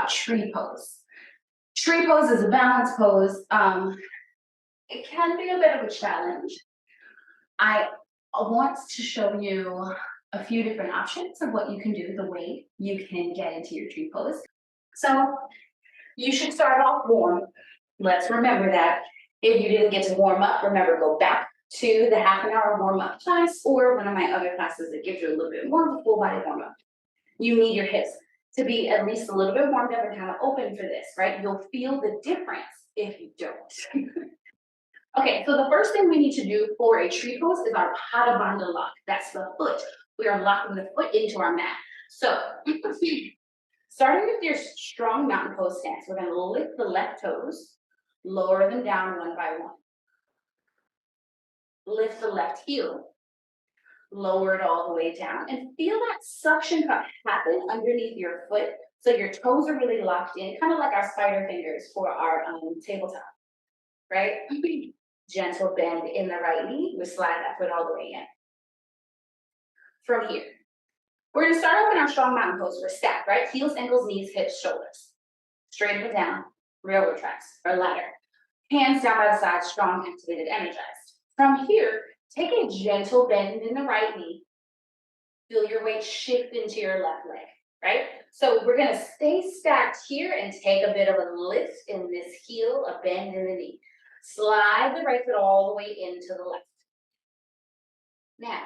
about tree pose. Tree pose is a balance pose. It can be a bit of a challenge. I want to show you a few different options of what you can do, the way you can get into your tree pose. So you should start off warm. Let's remember that. If you didn't get to warm up, remember, go back to the half an hour warm up class or one of my other classes that gives you a little bit more of a full body warm up. You need your hips to be at least a little bit warmed up and kind of open for this, right? You'll feel the difference if you don't. Okay, so the first thing we need to do for a tree pose is our pada bandha lock. That's the foot. We are locking the foot into our mat. So, starting with your strong mountain pose stance, we're going to lift the left toes, lower them down one by one. Lift the left heel, lower it all the way down, and feel that suction cup happen underneath your foot. So your toes are really locked in, kind of like our spider fingers for our tabletop, right? Gentle bend in the right knee. We slide that foot all the way in. From here, we're going to start off in our strong mountain pose. We're stacked, right? Heels, ankles, knees, hips, shoulders. Straight up and down, railroad tracks or ladder. Hands down by the side, strong, activated, energized. From here, take a gentle bend in the right knee. Feel your weight shift into your left leg, right? So we're going to stay stacked here and take a bit of a lift in this heel, a bend in the knee. Slide the right foot all the way into the left. Now,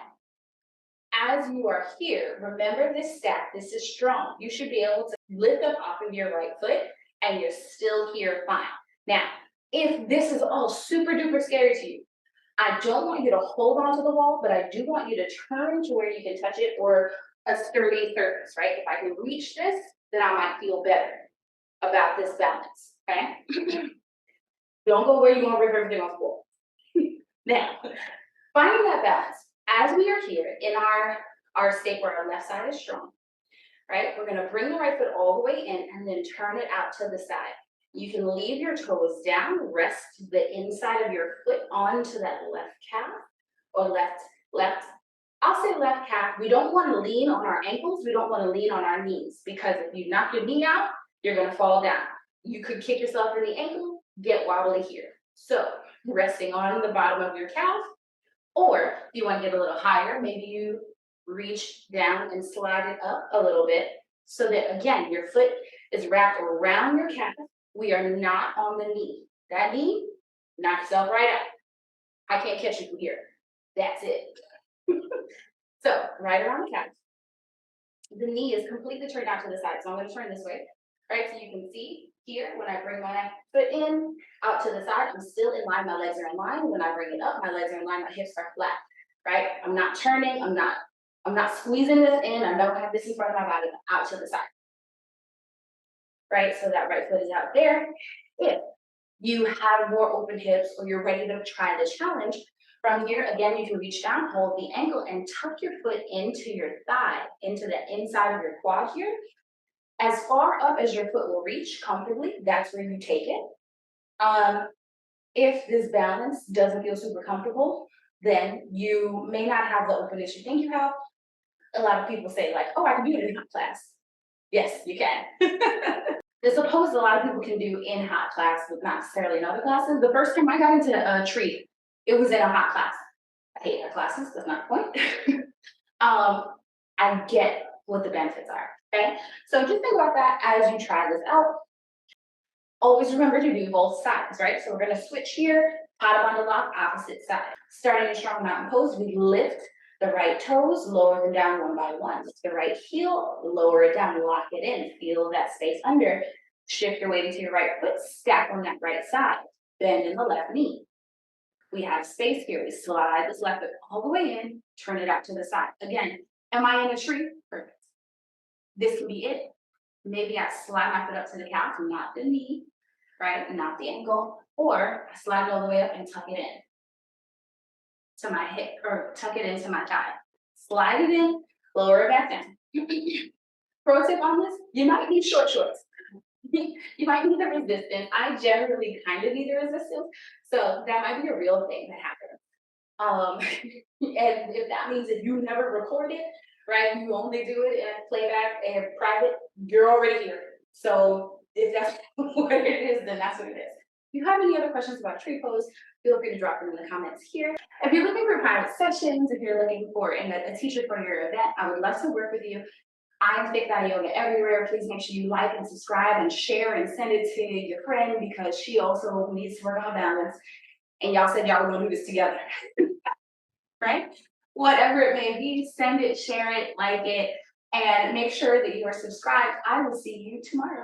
as you are here, remember this stack. This is strong. You should be able to lift up off of your right foot and you're still here fine. Now, if this is all super duper scary to you, I don't want you to hold onto the wall, but I do want you to turn to where you can touch it or a sturdy surface, right? If I can reach this, then I might feel better about this balance, okay? Don't go where you want to rip everything off the wall. Now, finding that balance. As we are here in our state where our left side is strong, right? We're going to bring the right foot all the way in and then turn it out to the side. You can leave your toes down, rest the inside of your foot onto that left calf or I'll say left calf. We don't want to lean on our ankles. We don't want to lean on our knees because if you knock your knee out, you're going to fall down. You could kick yourself in the ankle, get wobbly here. So resting on the bottom of your calf, or if you want to get a little higher, maybe you reach down and slide it up a little bit so that, again, your foot is wrapped around your calf. We are not on the knee. That knee, knock yourself right out. I can't catch you from here. That's it. So, right around the calf. The knee is completely turned out to the side. So I'm going to turn this way, right? So you can see here, when I bring my foot in, out to the side, I'm still in line, my legs are in line. When I bring it up, my legs are in line, my hips are flat, right? I'm not turning, I'm not squeezing this in, I don't have this in front of my body, out to the side. Right, so that right foot is out there. If you have more open hips or you're ready to try the challenge, from here, again, you can reach down, hold the ankle, and tuck your foot into your thigh, into the inside of your quad here. As far up as your foot will reach comfortably, that's where you take it. If this balance doesn't feel super comfortable, then you may not have the openness you think you have. A lot of people say like, oh, I can do it in hot class. Yes, you can. As opposed to a lot of people can do in hot class, but not necessarily in other classes. The first time I got into a tree, it was in a hot class. I hate hot classes, that's not the point. I get what the benefits are, okay? So just think about that as you try this out. Always remember to do both sides, right? So we're gonna switch here, pada bandha lock, opposite side. Starting in strong mountain pose, we lift the right toes, lower them down one by one. Lift the right heel, lower it down, lock it in. Feel that space under. Shift your weight into your right foot, stack on that right side. Bend in the left knee. We have space here. We slide this left foot all the way in, turn it out to the side. Again, am I in a tree? Perfect. This can be it. Maybe I slide my foot up to the calf, not the knee, right? Not the ankle. Or I slide it all the way up and tuck it in to my hip, or tuck it into my thigh. Slide it in, lower it back down. Pro tip on this, you might need short shorts. You might need the resistance. I generally kind of need the resistance. So that might be a real thing that happens. And if that means that you never record it, right? You only do it in playback and private, you're already here. So if that's what it is, then that's what it is. If you have any other questions about tree pose, feel free to drop them in the comments here. If you're looking for private sessions, if you're looking for a teacher for your event, I would love to work with you. I'm Fit Body Yoga everywhere. Please make sure you like and subscribe and share and send it to your friend because she also needs to work on balance. And y'all said y'all were gonna do this together, right? Whatever it may be, send it, share it, like it, and make sure that you are subscribed. I will see you tomorrow.